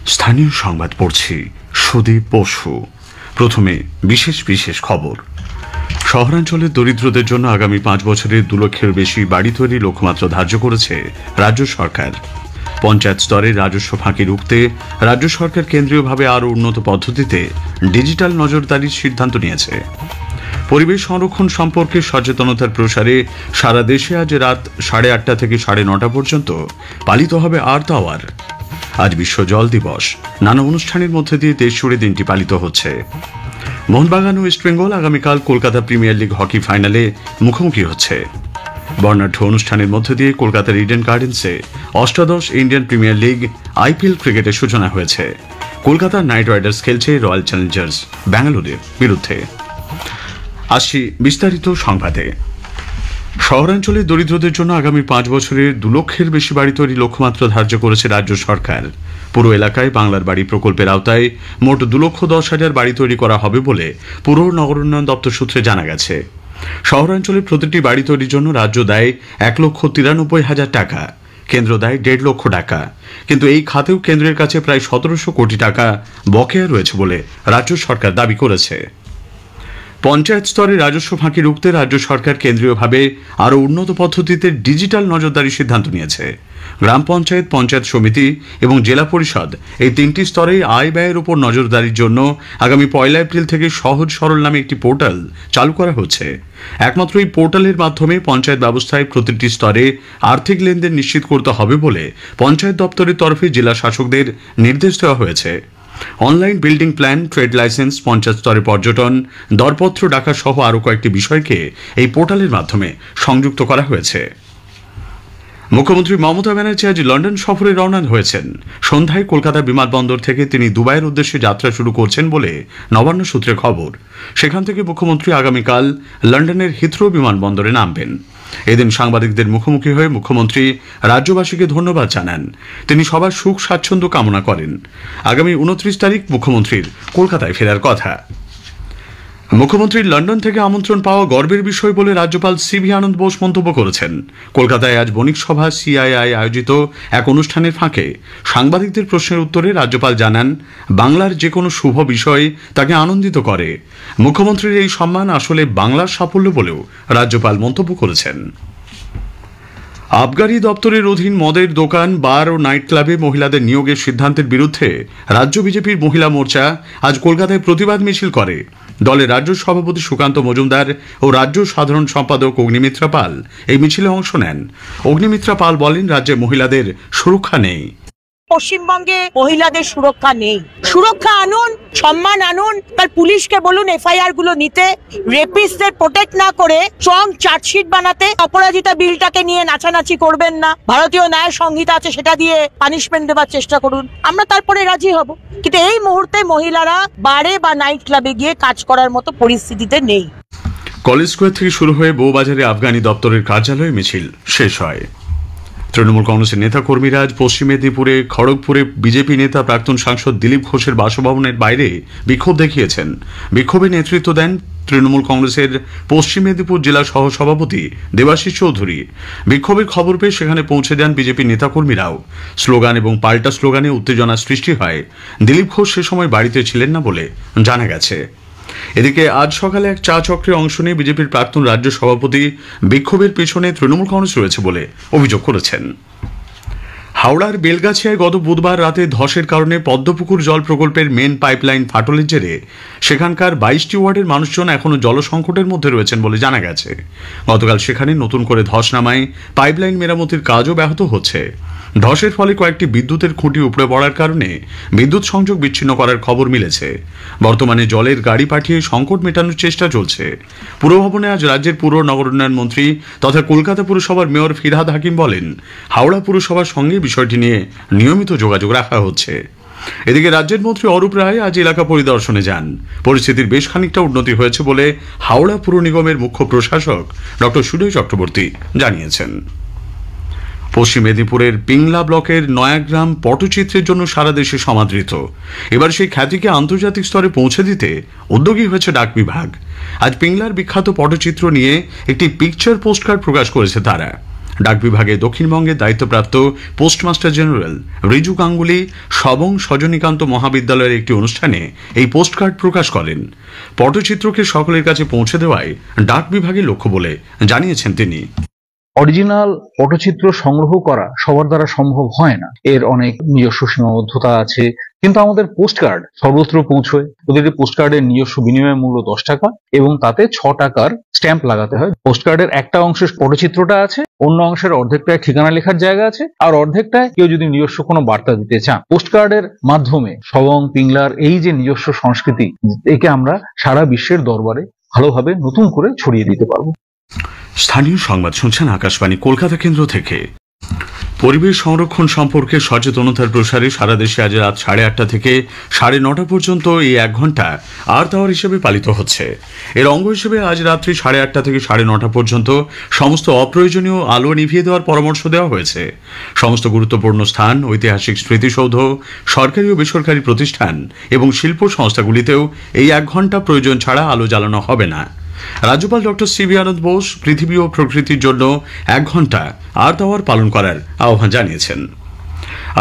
স্থানীয় সংবাদ পড়ছি সুদীপ বসু। প্রথমে বিশেষ বিশেষ খবর। শহরাঞ্চলের দরিদ্রদের জন্য আগামী 5 বছরে 2 লক্ষের বেশি বাড়ি তৈরি লক্ষ্যমাত্রা ধার্য করেছে রাজ্য সরকার। পঞ্চায়েত স্তরে রাজস্ব ফাঁকি রুখতে রাজ্য সরকার কেন্দ্রীয়ভাবে আরও উন্নত পদ্ধতিতে ডিজিটাল নজরদারির সিদ্ধান্ত নিয়েছে। পরিবেশ সংরক্ষণ সম্পর্কে সচেতনতার প্রসারে সারা দেশে আজ রাত 8:30 থেকে 9:30 পর্যন্ত পালিত হবে আর্থ আওয়ার। আজ বিশ্ব জল দিবস। নানা অনুষ্ঠানের মধ্যে দিয়ে দেশ জুড়ে দিনটি পালিত হচ্ছে। মোহনবাগান ও ইস্টবেঙ্গল আগামীকাল কলকাতা প্রিমিয়ার লিগ হকি ফাইনালে মুখোমুখি হচ্ছে। বর্ণাঢ্য অনুষ্ঠানের মধ্যে দিয়ে কলকাতার ইডেন গার্ডেন্সে অষ্টাদশ ইন্ডিয়ান প্রিমিয়ার লিগ আইপিএল ক্রিকেটের সূচনা হয়েছে। কলকাতা নাইট রাইডার্স খেলছে রয়্যাল চ্যালেঞ্জার্স ব্যাঙ্গালোরের বিরুদ্ধে। আসছি বিস্তারিত সংবাদে। শহরাঞ্চলের দরিদ্রদের জন্য আগামী 5 বছরে 2 লক্ষের বেশি বাড়ি তৈরি লক্ষ্যমাত্রা ধার্য করেছে রাজ্য সরকার। পুরো এলাকায় বাংলার বাড়ি প্রকল্পের আওতায় মোট 2,10,000 বাড়ি তৈরি করা হবে বলে পুর নগর উন্নয়ন দপ্তর সূত্রে জানা গেছে। শহরাঞ্চলের প্রতিটি বাড়ি তৈরির জন্য রাজ্য দেয় 1,93,000 টাকা, কেন্দ্র দেয় 1.5 লক্ষ টাকা। কিন্তু এই খাতেও কেন্দ্রের কাছে প্রায় 1700 কোটি টাকা বকেয়া রয়েছে বলে রাজ্য সরকার দাবি করেছে। পঞ্চায়েত স্তরে রাজস্ব ফাঁকি রুখতে রাজ্য সরকার কেন্দ্রীয়ভাবে আরও উন্নত পদ্ধতিতে ডিজিটাল নজরদারির সিদ্ধান্ত নিয়েছে। গ্রাম পঞ্চায়েত, পঞ্চায়েত সমিতি এবং জেলা পরিষদ এই 3টি স্তরে আয় ব্যয়ের উপর নজরদারির জন্য আগামী 1 এপ্রিল থেকে সহজ সরল নামে একটি পোর্টাল চালু করা হচ্ছে। একমাত্র এই পোর্টালের মাধ্যমে পঞ্চায়েত ব্যবস্থায় প্রতিটি স্তরে আর্থিক লেনদেন নিশ্চিত করতে হবে বলে পঞ্চায়েত দপ্তরের তরফে জেলা শাসকদের নির্দেশ দেওয়া হয়েছে। Online building plan, trade licence, panchayat স্তরে পর্যটন, দরপত্র ডাকা সহ আরও কয়েকটি বিষয়কে এই পোর্টালের মাধ্যমে সংযুক্ত করা হয়েছে। মুখ্যমন্ত্রী মমতা ব্যানার্জি আজ লন্ডন সফরে রওনা হয়েছেন। সন্ধ্যায় কলকাতা বিমানবন্দর থেকে তিনি দুবাইয়ের উদ্দেশ্যে যাত্রা শুরু করছেন বলে নবান্ন সূত্রে খবর। সেখান থেকে মুখ্যমন্ত্রী আগামীকাল লন্ডনের হিথ্রো বিমানবন্দরে নামবেন। এদিন সাংবাদিকদের মুখোমুখি হয়ে মুখ্যমন্ত্রী রাজ্যবাসীকে ধন্যবাদ জানান। তিনি সবার সুখ স্বাচ্ছন্দ্য কামনা করেন। আগামী 29 তারিখ মুখ্যমন্ত্রীর কলকাতায় ফেরার কথা। মুখ্যমন্ত্রীর লন্ডন থেকে আমন্ত্রণ পাওয়া গর্বের বিষয় বলে রাজ্যপাল সিভি আনন্দ বোস মন্তব্য করেছেন। কলকাতায় আজ বণিক সভা সিআইআই আয়োজিত এক অনুষ্ঠানের ফাঁকে সাংবাদিকদের প্রশ্নের উত্তরে রাজ্যপাল জানান, বাংলার যে কোনো শুভ বিষয় তাকে আনন্দিত করে। মুখ্যমন্ত্রীর এই সম্মান আসলে বাংলার সাফল্য বলেও রাজ্যপাল মন্তব্য করেছেন। আবগারি দপ্তরের অধীন মদের দোকান, বার ও নাইট ক্লাবে মহিলাদের নিয়োগের সিদ্ধান্তের বিরুদ্ধে রাজ্য বিজেপির মহিলা মোর্চা আজ কলকাতায় প্রতিবাদ মিছিল করে। দলের রাজ্য সভাপতি সুকান্ত মজুমদার ও রাজ্য সাধারণ সম্পাদক অগ্নিমিত্রা পাল এই মিছিলে অংশ নেন। অগ্নিমিত্রা পাল বলেন, রাজ্যে মহিলাদের সুরক্ষা নেই। পশ্চিমবঙ্গে মহিলাদের সুরক্ষা নেই। সুরক্ষা আনুন, সম্মান আনুন, তার পুলিশকে বলুন এফআইআর গুলো নিতে, রেপিস্টদের প্রোটেক্ট না করে স্ট্রং চার্জশিট বানাতে। অপরাজিতা বিলটাকে নিয়ে নাচানাচি করবেন না। ভারতীয় ন্যায় সংহিতা আছে, সেটা দিয়ে পানিশমেন্ট দেওয়ার চেষ্টা করুন, আমরা তারপরে রাজি হব। কিন্তু এই মুহূর্তে মহিলারা বারে বা নাইট ক্লাবে গিয়ে কাজ করার মতো পরিস্থিতিতে নেই। কলেজ স্কোয়ার থেকে শুরু হয়ে বউবাজারে আফগানি দপ্তরের কার্যালয়ে মিছিল শেষ হয়। তৃণমূল কংগ্রেসের নেতা কর্মীরা আজ পশ্চিম মেদিনীপুরে খড়গপুরে বিজেপি নেতা প্রাক্তন সাংসদ দিলীপ ঘোষের বাসভবনের বাইরে বিক্ষোভ দেখিয়েছেন। বিক্ষোভে নেতৃত্ব দেন তৃণমূল কংগ্রেসের পশ্চিম মেদিনীপুর জেলা সহ সভাপতি দেবাশিস চৌধুরী। বিক্ষোভের খবর পেয়ে সেখানে পৌঁছে যান বিজেপি নেতাকর্মীরাও। স্লোগান এবং পাল্টা স্লোগানে উত্তেজনা সৃষ্টি হয়। দিলীপ ঘোষ সে সময় বাড়িতে ছিলেন না বলে জানা গেছে। এদিকে আজ সকালে এক চা চক্রে অংশ নিয়ে বিজেপির প্রাক্তন রাজ্য সভাপতি বিক্ষোভের পেছনে তৃণমূল কংগ্রেস রয়েছে বলে অভিযোগ করেছেন। হাওড়ার বেলগাছিয়ায় গত বুধবার রাতে ধসের কারণে পদ্মপুকুর জল প্রকল্পের মেন পাইপলাইন ফাটলের জেরে সেখানকার 22টি ওয়ার্ডের মানুষজন এখনও জলসংকটের মধ্যে রয়েছেন বলে জানা গেছে। গতকাল সেখানে নতুন করে ধস নামায় পাইপলাইন মেরামতির কাজও ব্যাহত হচ্ছে। ধসের ফলে কয়েকটি বিদ্যুতের খুঁটি উপড়ে পড়ার কারণে বিদ্যুৎ সংযোগ বিচ্ছিন্ন করার খবর মিলেছে। বর্তমানে জলের গাড়ি পাঠিয়ে সংকট মেটানোর চেষ্টা চলছে। পুরভবনে আজ রাজ্যের পুর নগর উন্নয়ন মন্ত্রী তথা কলকাতা পুরসভার মেয়র ফিরহাদ হাকিম বলেন, হাওড়া পুরসভার সঙ্গে বিষয়টি নিয়ে নিয়মিত যোগাযোগ রাখা হচ্ছে। এদিকে রাজ্যের মন্ত্রী অরূপ রায় আজ এলাকা পরিদর্শনে যান। পরিস্থিতির বেশ খানিকটা উন্নতি হয়েছে বলে হাওড়া পুর নিগমের মুখ্য প্রশাসক ডক্টর সুজয় চক্রবর্তী জানিয়েছেন। পশ্চিম মেদিনীপুরের পিংলা ব্লকের নয়াগ্রাম পটচিত্রের জন্য সারা দেশে সমাদৃত। এবার সেই খ্যাতিকে আন্তর্জাতিক স্তরে পৌঁছে দিতে উদ্যোগী হয়েছে ডাক বিভাগ। আজ পিংলার বিখ্যাত পটচিত্র নিয়ে একটি পিকচার পোস্টকার্ড প্রকাশ করেছে তারা। ডাক বিভাগে দক্ষিণবঙ্গের দায়িত্বপ্রাপ্ত পোস্টমাস্টার জেনারেল রিজু গাঙ্গুলি সবং সজনীকান্ত মহাবিদ্যালয়ের একটি অনুষ্ঠানে এই পোস্টকার্ড প্রকাশ করেন। পটচিত্রকে সকলের কাছে পৌঁছে দেওয়াই ডাক বিভাগের লক্ষ্য বলে জানিয়েছেন তিনি। অরিজিনাল পটচিত্র সংগ্রহ করা সবার দ্বারা সম্ভব হয় না, এর অনেক নিজস্ব সীমাবদ্ধতা আছে, কিন্তু আমাদের পোস্টকার্ড সর্বত্র পৌঁছয়। প্রতিটি পোস্টকার্ডের নিজস্ব বিনিময় মূল্য 10 টাকা এবং তাতে 6 টাকার স্ট্যাম্প লাগাতে হয়। পোস্টকার্ডের একটা অংশে পটচিত্রটা আছে, অন্য অংশের অর্ধেকটায় ঠিকানা লেখার জায়গা আছে, আর অর্ধেকটায় কেউ যদি নিজস্ব কোনো বার্তা দিতে চান। পোস্টকার্ডের মাধ্যমে সবং পিংলার এই যে নিজস্ব সংস্কৃতি, একে আমরা সারা বিশ্বের দরবারে ভালোভাবে নতুন করে ছড়িয়ে দিতে পারবো। স্থানীয় সংবাদ শুনছেন আকাশবাণী কলকাতা কেন্দ্র থেকে। পরিবেশ সংরক্ষণ সম্পর্কে সচেতনতার প্রসারে সারা দেশে আজ রাত 8:30 থেকে 9:30 পর্যন্ত এই 1 ঘন্টা আর্থ আওয়ার হিসেবে পালিত হচ্ছে। এর অঙ্গ হিসেবে আজ রাত্রি 8:30 থেকে 9:30 পর্যন্ত সমস্ত অপ্রয়োজনীয় আলো নিভিয়ে দেওয়ার পরামর্শ দেওয়া হয়েছে। সমস্ত গুরুত্বপূর্ণ স্থান, ঐতিহাসিক স্মৃতিসৌধ, সরকারি ও বেসরকারি প্রতিষ্ঠান এবং শিল্প সংস্থাগুলিতেও এই 1 ঘন্টা প্রয়োজন ছাড়া আলো জ্বালানো হবে না। রাজ্যপাল ডক্টর সিবি আনন্দ বোস পৃথিবী ও প্রকৃতির জন্য 1 ঘন্টা আর্থ আওয়ার পালন করার আহ্বান জানিয়েছেন।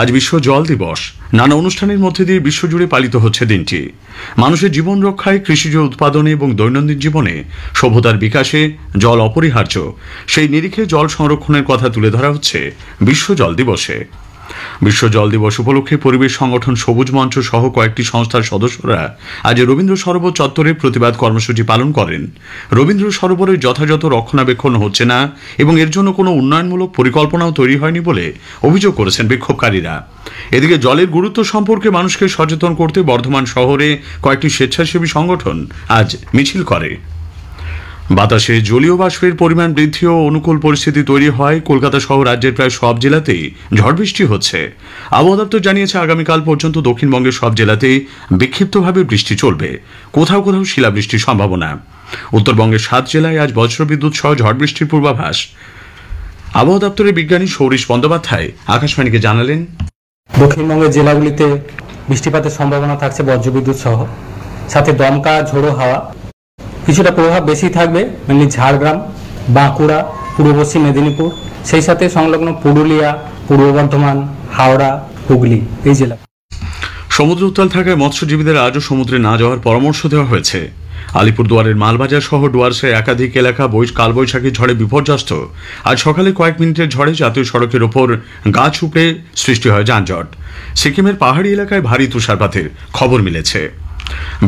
আজ বিশ্ব জল দিবস। নানা অনুষ্ঠানের মধ্যে দিয়ে বিশ্বজুড়ে পালিত হচ্ছে দিনটি। মানুষের জীবন রক্ষায়, কৃষিজ উৎপাদনে এবং দৈনন্দিন জীবনে সভ্যতার বিকাশে জল অপরিহার্য। সেই নিরিখে জল সংরক্ষণের কথা তুলে ধরা হচ্ছে বিশ্ব জল দিবসে। বিশ্ব জল দিবস উপলক্ষে পরিবেশ সংগঠন সবুজ মঞ্চ সহ কয়েকটি সংস্থার সদস্যরা আজ রবীন্দ্র সরোবর চত্বরে প্রতিবাদ কর্মসূচি পালন করেন। রবীন্দ্র সরোবরের যথাযথ রক্ষণাবেক্ষণ হচ্ছে না এবং এর জন্য কোনো উন্নয়নমূলক পরিকল্পনাও তৈরি হয়নি বলে অভিযোগ করেছেন বিক্ষোভকারীরা। এদিকে জলের গুরুত্ব সম্পর্কে মানুষকে সচেতন করতে বর্ধমান শহরে কয়েকটি স্বেচ্ছাসেবী সংগঠন আজ মিছিল করে। বাতাসে জলীয় বাষ্পের পরিমাণ বৃদ্ধি ও অনুকূল পরিস্থিতি তৈরি হয় কলকাতা সহ রাজ্যের প্রায় সব জেলাতেই ঝড় বৃষ্টি হচ্ছে। আবহাওয়া দপ্তর জানিয়েছে আগামীকাল পর্যন্ত দক্ষিণবঙ্গের সব জেলাতেই বিক্ষিপ্তভাবে বৃষ্টি চলবে, কোথাও কোথাও শিলাবৃষ্টির সম্ভাবনা। উত্তরবঙ্গের 7 জেলায় আজ বজ্রবিদ্যুৎ সহ ঝড় বৃষ্টির পূর্বাভাস। আবহাওয়া দপ্তরের বিজ্ঞানী সৌরিশ বন্দ্যোপাধ্যায় আকাশবাণীকে জানালেন, দক্ষিণবঙ্গের জেলাগুলিতে বৃষ্টিপাতের সম্ভাবনা থাকছে বজ্রবিদ্যুৎ সহ, সাথে দমকা ঝোড়ো হাওয়া। কিছুটা প্রভাব বেশি থাকবে মেনলি ঝাড়গ্রাম, বাঁকুড়া, পূর্ব পশ্চিম মেদিনীপুর, সেই সাথে সংলগ্ন পুরুলিয়া, পূর্ব বর্ধমান, হাওড়া, হুগলি এই জেলা। সমুদ্র উত্তাল থাকায় মৎস্যজীবীদের আজও সমুদ্রে না যাওয়ার পরামর্শ দেওয়া হয়েছে। আলিপুরদুয়ারের মালবাজার সহ ডুয়ার্সের একাধিক এলাকা কালবৈশাখী ঝড়ে বিপর্যস্ত। আজ সকালে কয়েক মিনিটের ঝড়ে জাতীয় সড়কের ওপর গাছ উপড়ে সৃষ্টি হয় যানজট। সিকিমের পাহাড়ি এলাকায় ভারী তুষারপাতের খবর মিলেছে।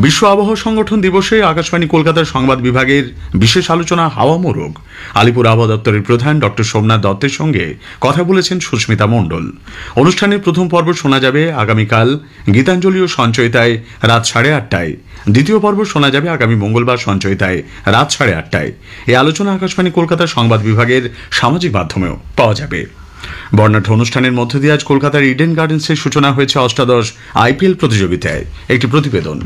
বিশ্ব আবহাওয়া সংগঠন দিবসে আকাশবাণী কলকাতার সংবাদ বিভাগের বিশেষ আলোচনা হাওয়া মোরগ। আলিপুর আবহাওয়া দপ্তরের প্রধান ডক্টর সোমনাথ দত্তের সঙ্গে কথা বলেছেন সুস্মিতা মণ্ডল। অনুষ্ঠানের প্রথম পর্ব শোনা যাবে আগামীকাল গীতাঞ্জলি ও সঞ্চয়িতায় রাত 8:30টায়। দ্বিতীয় পর্ব শোনা যাবে আগামী মঙ্গলবার সঞ্চয়িতায় রাত 8:30টায়। এই আলোচনা আকাশবাণী কলকাতার সংবাদ বিভাগের সামাজিক মাধ্যমেও পাওয়া যাবে। বর্ণাঢ্য অনুষ্ঠানের মধ্যে দিয়ে আজ কলকাতার ইডেন গার্ডেন্সের সূচনা হয়েছে অষ্টাদশ IPL প্রতিযোগিতায়। একটি প্রতিবেদন।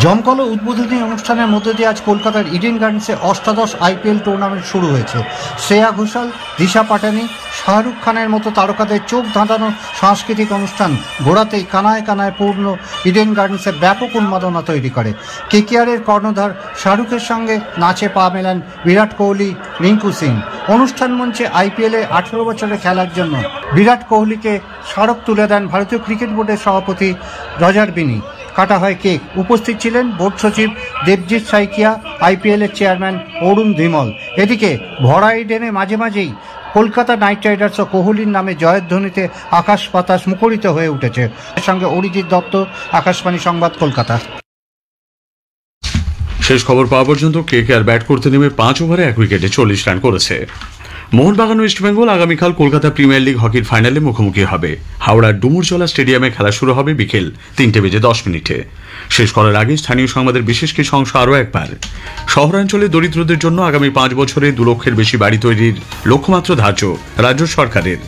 জমকালো উদ্বোধনী অনুষ্ঠানের মধ্যে দিয়ে আজ কলকাতার ইডেন গার্ডেন্সে অষ্টাদশ IPL টুর্নামেন্ট শুরু হয়েছে। শ্রেয়া ঘোষাল, দিশা পাটানি, শাহরুখ খানের মতো তারকাদের চোখ ধাঁধানো সাংস্কৃতিক অনুষ্ঠান গোড়াতেই কানায় কানায় পূর্ণ ইডেন গার্ডেন্সে ব্যাপক উন্মাদনা তৈরি করে। KKR'ের কর্ণধার শাহরুখের সঙ্গে নাচে পা মেলান বিরাট কোহলি, রিঙ্কু সিং। অনুষ্ঠান মঞ্চে IPL-এ 18 বছরের খেলার জন্য বিরাট কোহলিকে স্মারক তুলে দেন ভারতীয় ক্রিকেট বোর্ডের সভাপতি রজার বিনি। কাটা হয় কেক। উপস্থিত ছিলেন বোর্ড সচিব দেবজিৎ সাইকিয়া, IPL-এর চেয়ারম্যান অরুণ ধীমল। এদিকে ভরা ইডেনে মাঝে মাঝেই কলকাতা নাইট রাইডার্স ও কোহলির নামে জয়ের ধ্বনিতে আকাশ বাতাস মুখরিত হয়ে উঠেছে। এর সঙ্গে অরিজিৎ দত্ত, আকাশবাণী সংবাদ, কলকাতা। শেষ খবর পাওয়া পর্যন্ত KKR ব্যাট করতে নেমে 5 ওভারে 1 উইকেটে 40 রান করেছে। মোহনবাগান ও ইস্টবেঙ্গল আগামীকাল কলকাতা প্রিমিয়ার লিগ হকির ফাইনালে মুখোমুখি হবে। হাওড়ার ডুমুরজলা স্টেডিয়ামে খেলা শুরু হবে বিকেল 3:10 শেষ করার আগে স্থানীয় সংবাদের বিশেষ কিছু অংশ আরও একবার। শহরাঞ্চলে দরিদ্রদের জন্য আগামী 5 বছরে 2 লক্ষের বেশি বাড়ি তৈরির লক্ষ্যমাত্রা ধার্য রাজ্য সরকারের।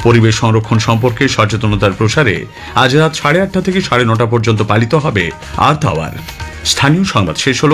পরিবেশ সংরক্ষণ সম্পর্কে সচেতনতার প্রসারে আজ রাত 8:30 থেকে 9:30 পর্যন্ত পালিত হবে আর্থ আওয়ার। স্থানীয় সংবাদ শেষ হল।